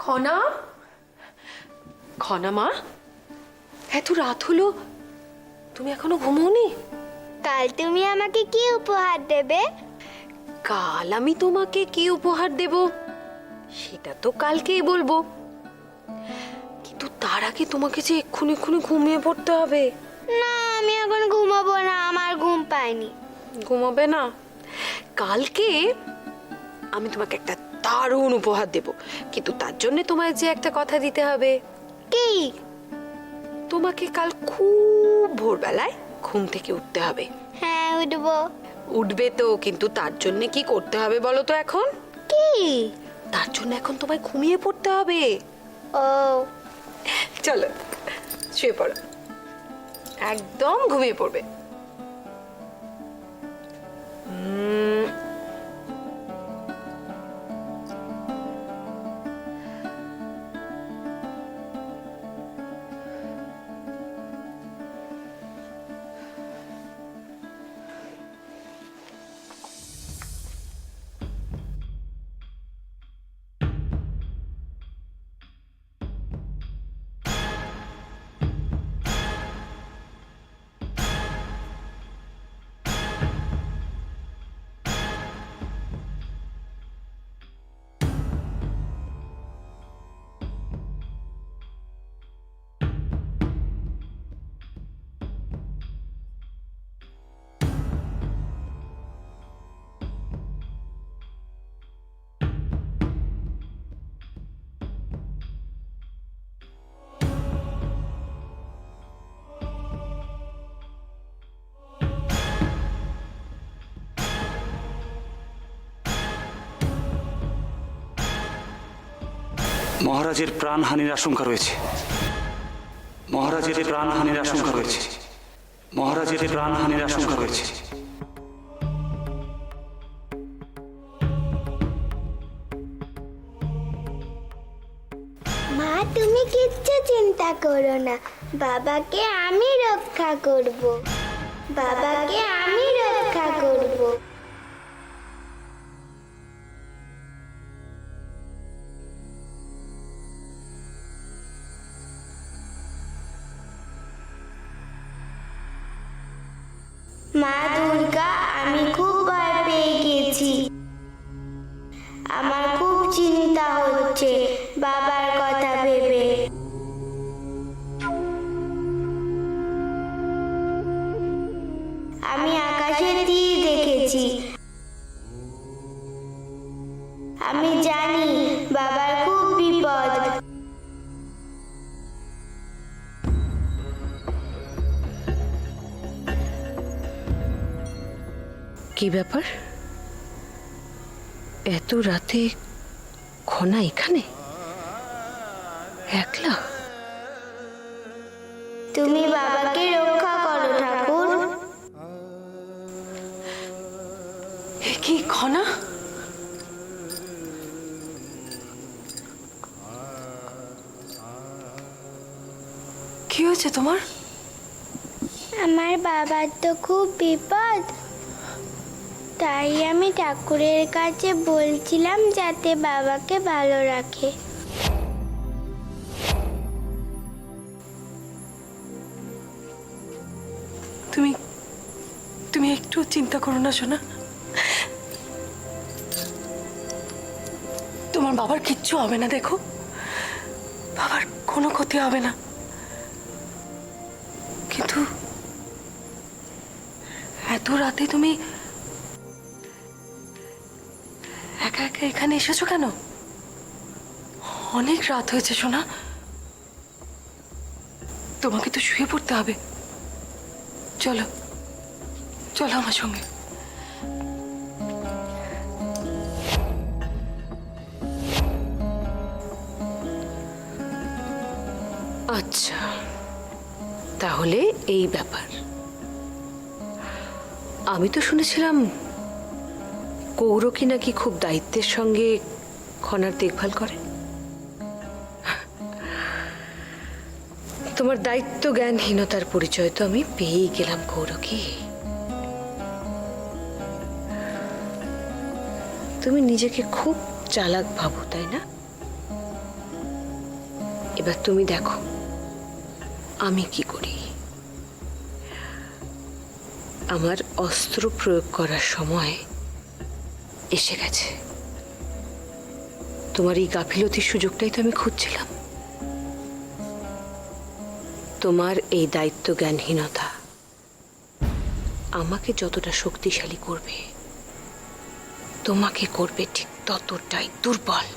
খনা, খনা মা, এত রাত হলো, তুমি এখনো ঘুমোওনি? কাল তুমি আমাকে কি উপহার দেবে? কাল আমি তোমাকে কি উপহার দেব সেটা তো কালকেই বলবো, কিন্তু তার আগে তোমাকে যে এক্ষুনি এক্ষুনি ঘুমিয়ে পড়তে হবে। না, আমি এখন ঘুমাবো না, আমার ঘুম পায়নি। ঘুমাবে না? কালকে আমি তোমাকে একটা দারুণ উপহার দেব, কিন্তু তার জন্য তোমায় যে একটা কথা দিতে হবে। কি? তোমাকে কাল খুব ভোরবেলায় ঘুম থেকে উঠতে হবে। হ্যাঁ, উঠবো। উঠবে তো, কিন্তু তার জন্য কি করতে হবে বলো তো এখন? কি? তার জন্য এখন তোমায় ঘুমিয়ে পড়তে হবে। ও, চলো শুয়ে পড়ো, একদম ঘুমিয়ে পড়বে। মহারাজের প্রাণহানির আশঙ্কা রয়েছে। মহারাজের প্রাণহানির আশঙ্কা রয়েছে। মহারাজের প্রাণহানির আশঙ্কা রয়েছে। মা, তুমি কিচ্ছু চিন্তা করো না, বাবাকে আমি রক্ষা করব। বাবাকে আমি রক্ষা করব। মা দুর্গা, আমি খুব ভয় পেয়ে গেছি। আমার খুব চিন্তা হচ্ছে বাবার কথা ভেবে। আমি আকাশে তীর দেখেছি। আমি জানি বাবার খুব বিপদ। কি ব্যাপার, এত রাতে খনা এখানে একলা? তুমি বাবাকে রক্ষা করো ঠাকুর। কি খনা? কি হয়েছে তোমার? আমার বাবার তো খুব বিপদ, তাই আমি ঠাকুরের কাছে বলছিলাম যাতে বাবাকে ভালো রাখে। তুমি তুমি একটু চিন্তা করো না সোনা, তোমার বাবার কিচ্ছু হবে না। দেখো, বাবার কোনো ক্ষতি হবে না। কিন্তু এত রাতে তুমি একা একা এখানে এসেছো কেন? অনেক রাত হয়েছে সোনা, তোমাকে তো শুয়ে পড়তে হবে। চলো চলো আমার সঙ্গে। আচ্ছা, তাহলে এই ব্যাপার। আমি তো শুনেছিলাম কৌরকি নাকি খুব দায়িত্বের সঙ্গে খনার দেখভাল করে। তোমার দায়িত্ব জ্ঞানহীনতার পরিচয় তো আমি পেয়েই গেলাম কৌরকি। তুমি নিজেকে খুব চালাক ভাবো, তাই না? এবার তুমি দেখো আমি কি করি। আমার অস্ত্র প্রয়োগ করার সময় এসে গেছে। তোমার এই গাফিলতির সুযোগটাই তো আমি খুঁজছিলাম। তোমার এই দায়িত্ব জ্ঞানহীনতা আমাকে যতটা শক্তিশালী করবে, তোমাকে করবে ঠিক ততটাই দুর্বল।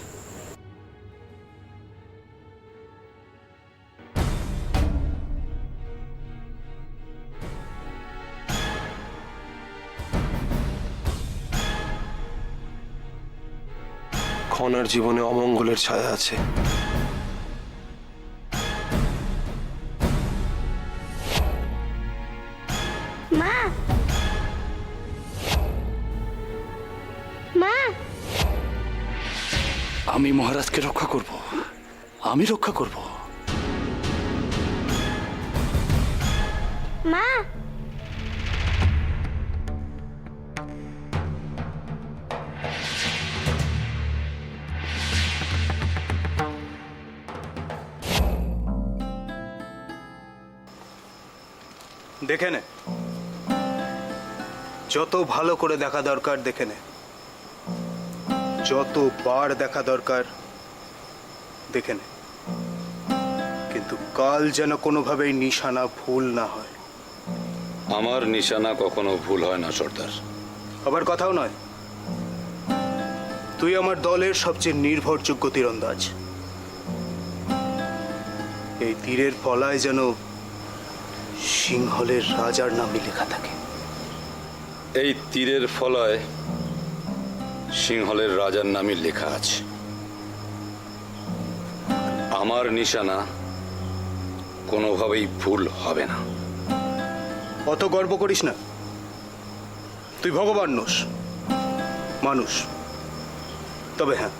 খনার জীবনে অমঙ্গলের ছায়া আছে। মা, মা, আমি মহারাজকে রক্ষা করব, আমি রক্ষা করব। মা, দেখে নে, যত ভালো করে দেখা দরকার দেখে নে, যতবার দেখা দরকার দেখে নে, কিন্তু কাল যেন কোনোভাবেই নিশানা ভুল না হয়। আমার নিশানা কখনো ভুল হয় না সর্দার। আবার কথাও নয়, তুই আমার দলের সবচেয়ে নির্ভরযোগ্য তীরন্দাজ। এই তীরের ফলায় যেন সিংহলের রাজার নামই লেখা থাকে। এই তীরের ফলায় সিংহলের রাজার নামই লেখা আছে। আমার নিশানা কোনোভাবেই ভুল হবে না। অত গর্ব করিস না, তুই ভগবান নোস, মানুষ। তবে হ্যাঁ,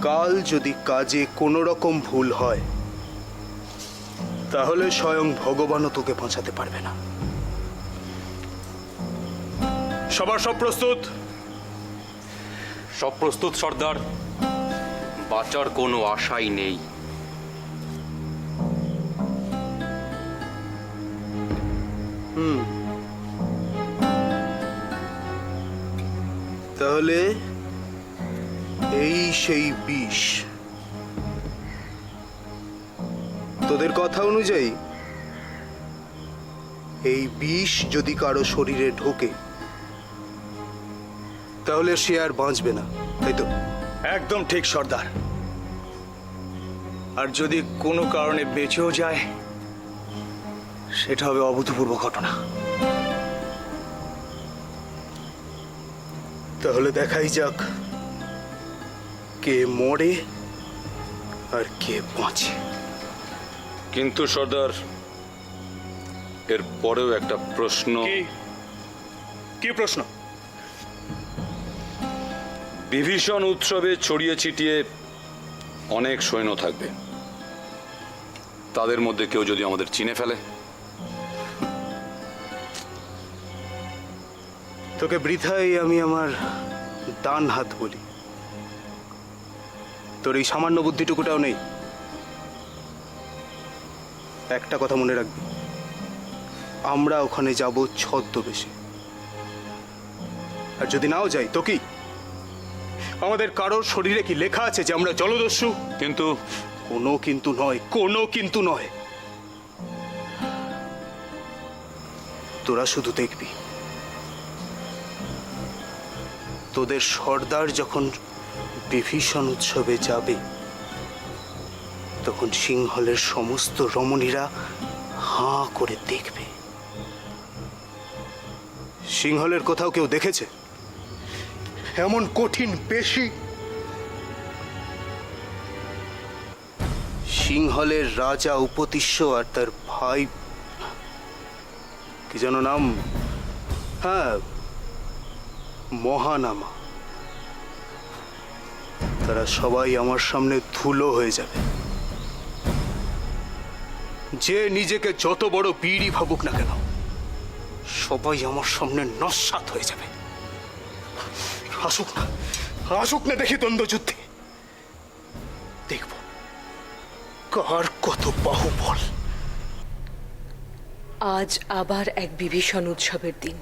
কাল যদি কাজে কোনো রকম ভুল হয় তাহলে স্বয়ং ভগবানও তোকে বাঁচাতে পারবে না। সবার সব প্রস্তুত? সব প্রস্তুত সর্দার, বাঁচার কোনো আশাই নেই। তাহলে এই সেই বিষ। তোদের কথা অনুযায়ী এই বিষ যদি কারো শরীরে ঢোকে তাহলে সে আর বাঁচবে না, তাই তো? একদম ঠিক সর্দার। আর যদি কোনো কারণে বেঁচেও যায় সেটা হবে অভূতপূর্ব ঘটনা। তাহলে দেখাই যাক কে মরে আর কে বাঁচে। কিন্তু সর্দার, এর পরেও একটা প্রশ্ন। কি প্রশ্ন? বিভীষণ উৎসবে ছড়িয়ে ছিটিয়ে অনেক সৈন্য থাকবে, তাদের মধ্যে কেউ যদি আমাদের চিনে ফেলে? তোকে বৃথাই আমি আমার ডান হাত বলি, তোর এই সামান্য বুদ্ধিটুকুটাও নেই। একটা কথা মনে রাখবি, আমরা ওখানে যাব ছদ্মবেশে, আর যদি নাও যাই তো কি? আমাদের কারোর শরীরে কি লেখা আছে যে আমরা জলদস্যু? কিন্তু কোনো কিন্তু নয়, কোনো কিন্তু নয়। তোরা শুধু দেখবি, তোদের সর্দার যখন বিভীষণ উৎসবে যাবে তখন সিংহলের সমস্ত রমণীরা হাঁ করে দেখবে। সিংহলের কোথাও কেউ দেখেছে এমন কঠিন পেশি? সিংহলের রাজা উপতিষ্য আর তার ভাই, কি যেন নাম, হ্যাঁ, মহানামা, তারা সবাই আমার সামনে ধুলো হয়ে যাবে। যে নিজেকে যত বড় বীরই ভাবুক না কেন, সবাই আমার সামনে নস্যাৎ হয়ে যাবে। আসুক না, আসুক না দেখি দ্বন্দ্বযুদ্ধে, দেখব কার কত বাহুবল। আজ আবার এক বিভীষণ উৎসবের দিন।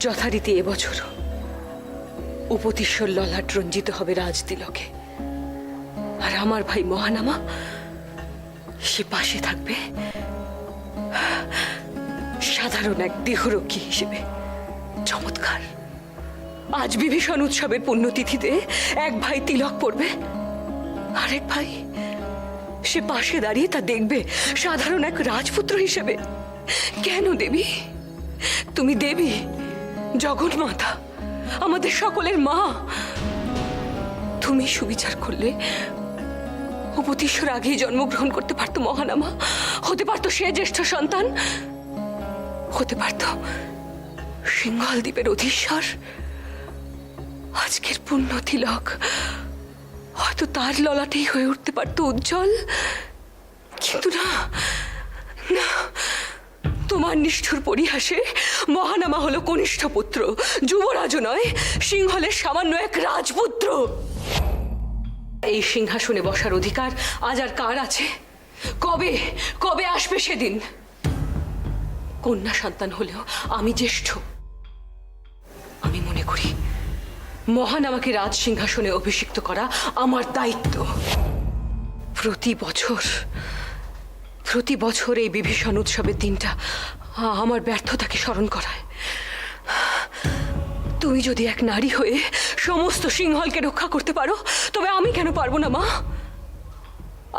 যথারীতি এবছর উপতিশ্বর ললাট রঞ্জিত হবে রাজতিলকে, আর আমার ভাই মহানামা সে পাশে থাকবে সাধারণ এক দেহরক্ষী হিসেবে। চমৎকার! আজ বিভীষণ উৎসবের পুণ্যতিথিতে এক ভাই তিলক পড়বে, আরেক ভাই সে পাশে দাঁড়িয়ে তা দেখবে সাধারণ এক রাজপুত্র হিসেবে। কেন দেবী? তুমি দেবী, জগন্মাতা, আমাদের সকলের মা। তুমি সুবিচার করলে উপতিশ্বর আগেই জন্মগ্রহণ করতে পারতো মহানামা, হতে পারতো সে জ্যেষ্ঠ সন্তান, হতে পারতো সিংহল দ্বীপের অধীশ্বর। আজকের পুণ্য তিলক হয়তো তার ললাটেই হয়ে উঠতে পারতো উজ্জ্বল। কিন্তু না, না, তোমার নিষ্ঠুর পরিহাসে মহানামা হলো কনিষ্ঠ পুত্র, যুবরাজও নয়, সিংহলের সামান্য এক রাজপুত্র। এই সিংহাসনে বসার অধিকার আজ আর কার আছে? কবে কবে আসবে সেদিন? কন্যা সন্তান হলেও আমি জ্যেষ্ঠ। আমি মনে করি মহানামাকে রাজ সিংহাসনে অভিষিক্ত করা আমার দায়িত্ব। প্রতি বছর এই বিভীষণ উৎসবের দিনটা আমার ব্যর্থতাকে স্মরণ করায়। তুমি যদি এক নারী হয়ে সমস্ত সিংহলকে রক্ষা করতে পারো, তবে আমি কেন পারবো না মা?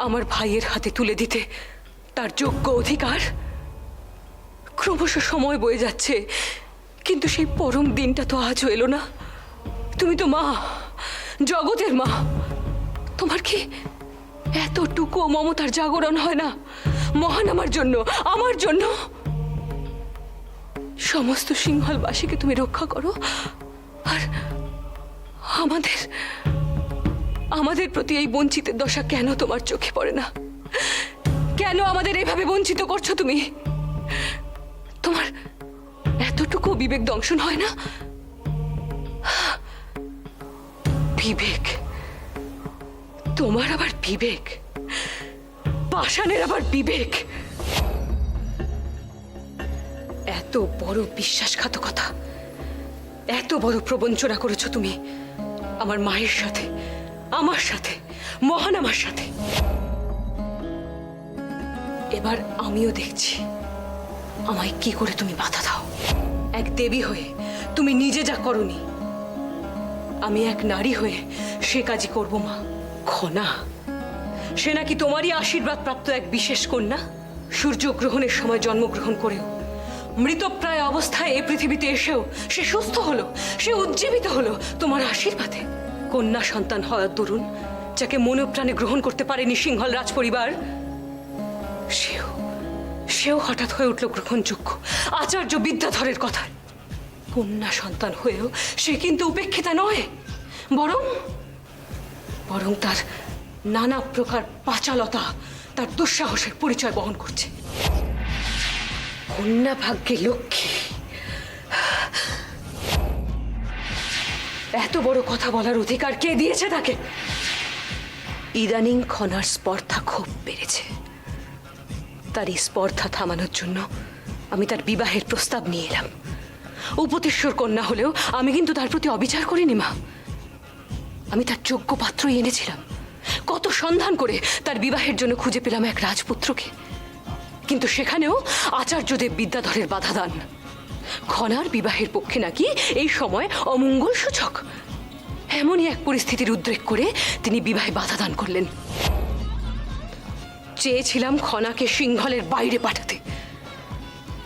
আমার ভাইয়ের হাতে তুলে দিতে তার যোগ্য অধিকার। ক্রমশ সময় বয়ে যাচ্ছে, কিন্তু সেই পরম দিনটা তো আজও এলো না। তুমি তো মা, জগতের মা। তোমার কি এতটুকু মমতার জাগরণ হয় না মহানামার জন্য, আমার জন্য? সমস্ত সিংহলবাসীকে তুমি রক্ষা করো, আর আমাদের প্রতি এই বঞ্চিতের দশা কেন তোমার চোখে পড়ে না? কেন আমাদের এভাবে বঞ্চিত করছো তুমি? তোমার এতটুকু বিবেক দংশন হয় না? বিবেক? তোমার আবার বিবেক? পাষাণের আবার বিবেক? এত বড় বিশ্বাসঘাতকতা, এত বড় প্রবঞ্চনা করেছো তুমি আমার মায়ের সাথে, আমার সাথে, মহানামার সাথে। এবার আমিও দেখছি আমায় কি করে তুমি বাধা দাও। এক দেবী হয়ে তুমি নিজে যা করনি, আমি এক নারী হয়ে সে কাজই করবো মা। খনা সে নাকি তোমারই আশীর্বাদ প্রাপ্ত এক বিশেষ কন্যা। সূর্যগ্রহণের সময় জন্মগ্রহণ করেও মৃতপ্রায় অবস্থায় এই পৃথিবীতে এসেও সে সুস্থ হলো, সে উজ্জীবিত হলো তোমার আশীর্বাদে। কন্যা সন্তান হওয়ার দরুন যাকে মনে প্রাণে গ্রহণ করতে পারেনি সিংহল রাজ পরিবার, সেও হঠাৎ হয়ে উঠল গ্রহণযোগ্য আচার্য বিদ্যাধরের কথায়। কন্যা সন্তান হয়েও সে কিন্তু উপেক্ষিতা নয়, বরং তার নানা প্রকার পাচালতা, তার দুঃসাহসের পরিচয় বহন করছে। কন্যা ভাগ্যে লক্ষ্মী। এত বড় কথা বলার অধিকার কে দিয়েছে তাকে? ইদানিং খনার স্পর্ধা খুব বেড়েছে। তার এই স্পর্ধা থামানোর জন্য আমি তার বিবাহের প্রস্তাব নিয়ে এলাম। উপতিশ্বর কন্যা হলেও আমি কিন্তু তার প্রতি অবিচার করিনি মা। আমি তার যোগ্য পাত্রই এনেছিলাম। কত সন্ধান করে তার বিবাহের জন্য খুঁজে পেলাম এক রাজপুত্রকে, কিন্তু সেখানেও আচার্যদেব বিদ্যাধরের বাধা দান। খনার বিবাহের পক্ষে নাকি এই সময় অমঙ্গল সূচক। এমনই এক পরিস্থিতির উদ্রেক করে তিনি বিবাহে বাধা দান করলেন। চেয়েছিলাম খনাকে সিংহলের বাইরে পাঠাতে,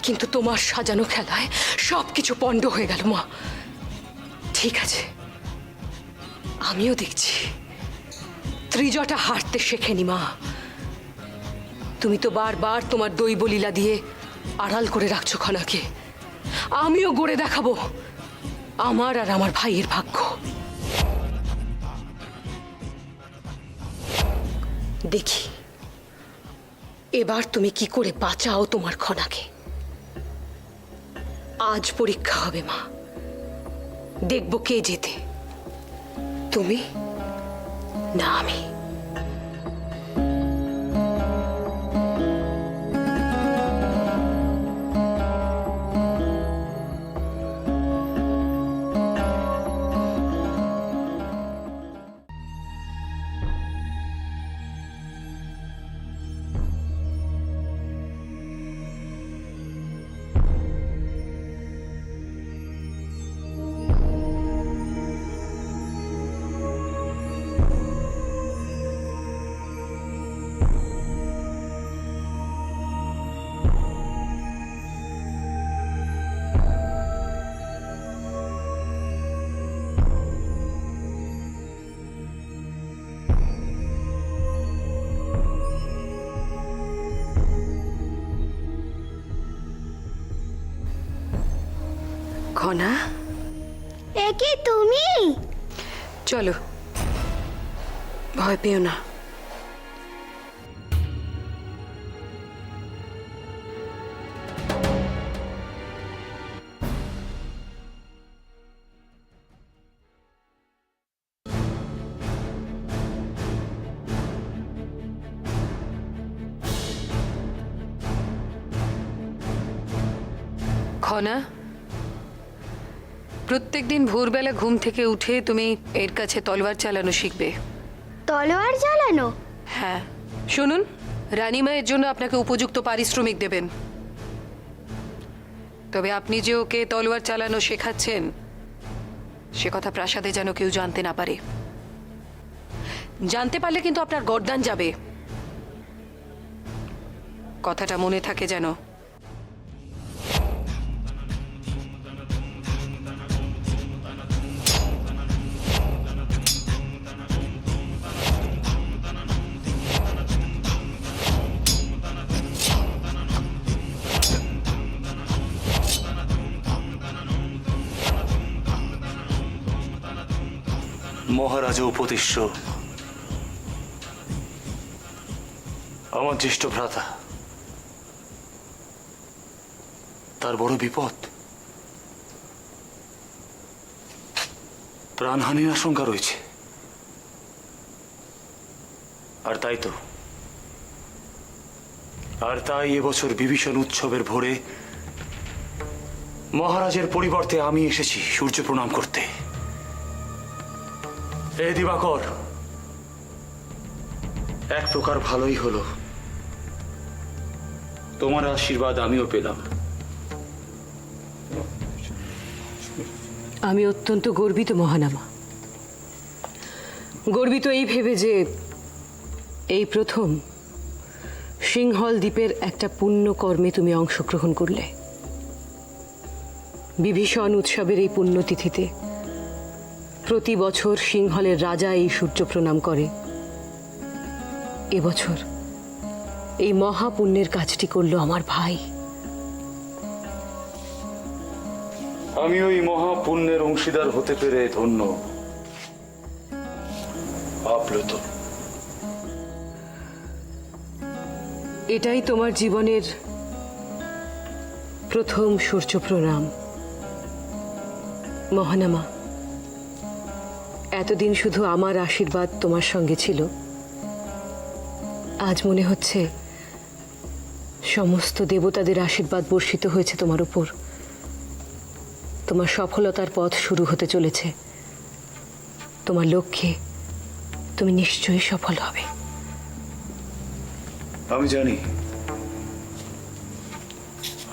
কিন্তু তোমার সাজানো খেলায় সবকিছু পণ্ড হয়ে গেল মা। ঠিক আছে, আমিও দেখছি ত্রিজটা হারতে শেখেনি মা। তুমি তো বারবার তোমার দৈবলীলা দিয়ে আড়াল করে রাখছো খনাকে। আমিও গড়ে দেখাবো আমার আর আমার ভাইয়ের ভাগ্য। দেখি এবার তুমি কি করে বাঁচাও তোমার খনাকে। আজ পরীক্ষা হবে মা, দেখব কে জেতে, তুমি না আমি। খনা এ কি তুমি? চলো, ভয় পেও না। খনা, প্রত্যেকদিন ভোরবেলা ঘুম থেকে উঠে তুমি এর কাছে তলোয়ার চালানো শিখবে। তলোয়ার চালানো? হ্যাঁ, শুনুন, রানীমায়ের জন্য আপনাকে উপযুক্ত পারিশ্রমিক দেবেন। তবে আপনি যে ওকে তলোয়ার চালানো শেখাচ্ছেন সে কথা প্রাসাদে যেন কেউ জানতে না পারে। জানতে পারলে কিন্তু আপনার গর্দান যাবে। কথাটা মনে থাকে যেন। মহারাজা উপদেশ্য, আমার জ্যেষ্ঠ ভ্রাতা, তার বড় বিপদ, প্রাণহানির আশঙ্কা রয়েছে। আর তাই এবছর বিভীষণ উৎসবের ভোরে মহারাজের পরিবর্তে আমি এসেছি সূর্য প্রণাম করতে। এ দিবাকর, এক প্রকার ভালোই হলো, তোমার আশীর্বাদ আমিও পেলাম। আমি অত্যন্ত গর্বিত মহানামা। গর্বিত এই ভেবে যে এই প্রথম সিংহল দ্বীপের একটা পুণ্য কর্মে তুমি অংশগ্রহণ করলে। বিভীষণ উৎসবের এই পুণ্যতিথিতে প্রতি বছর সিংহলের রাজা এই সূর্য প্রণাম করে। এবছর এই মহাপুণ্যের কাজটি করল আমার ভাই। আমি ওই মহাপুণ্যের অংশীদার হতে পেরে ধন্য, আপ্লুত। এটাই তোমার জীবনের প্রথম সূর্য প্রণাম মহানামা। এতদিন শুধু আমার আশীর্বাদ তোমার সঙ্গে ছিল, আজ মনে হচ্ছে সমস্ত দেবতাদের আশীর্বাদ বর্ষিত হয়েছে তোমার উপর। তোমার সফলতার পথ শুরু হতে চলেছে। তোমার লক্ষ্যে তুমি নিশ্চয়ই সফল হবে।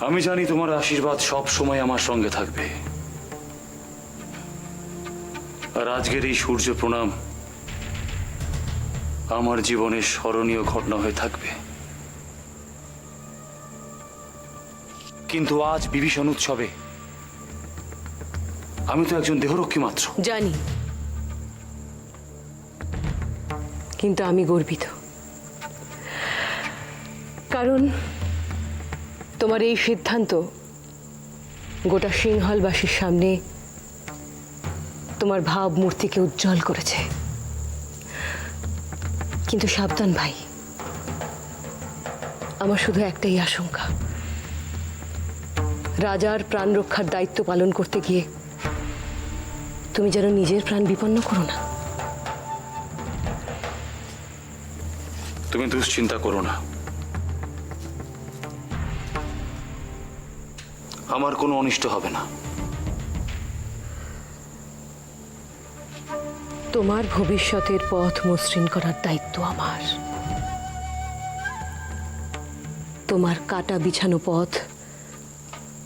আমি জানি তোমার আশীর্বাদ সব সময় আমার সঙ্গে থাকবে। আর আজকের এই সূর্য প্রণাম আমার জীবনের স্মরণীয় ঘটনা হয়ে থাকবে। কিন্তু আজ বিভীষণ উৎসবে আমি তো একজন দেহরক্ষী মাত্র। জানি, কিন্তু আমি গর্বিত, কারণ তোমার এই সিদ্ধান্ত গোটা সিংহলবাসীর সামনে তোমার ভাবমূর্তিকে উজ্জ্বল করেছে। কিন্তু সাবধান ভাই, আমার শুধু একটাই আশঙ্কা, রাজার প্রাণ রক্ষার দায়িত্ব পালন করতে গিয়ে তুমি যেন নিজের প্রাণ বিপন্ন করো না। তুমি দুশ্চিন্তা করো না, আমার কোনো অনিষ্ট হবে না। তোমার ভবিষ্যতের পথ মসৃণ করার দায়িত্ব আমার। তোমার কাটা বিছানো পথ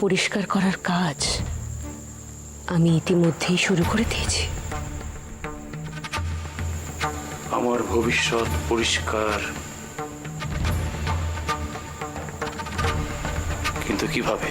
পরিষ্কার করার কাজ আমি ইতিমধ্যেই শুরু করে দিয়েছি। আমার ভবিষ্যৎ পরিষ্কার, কিন্তু কিভাবে?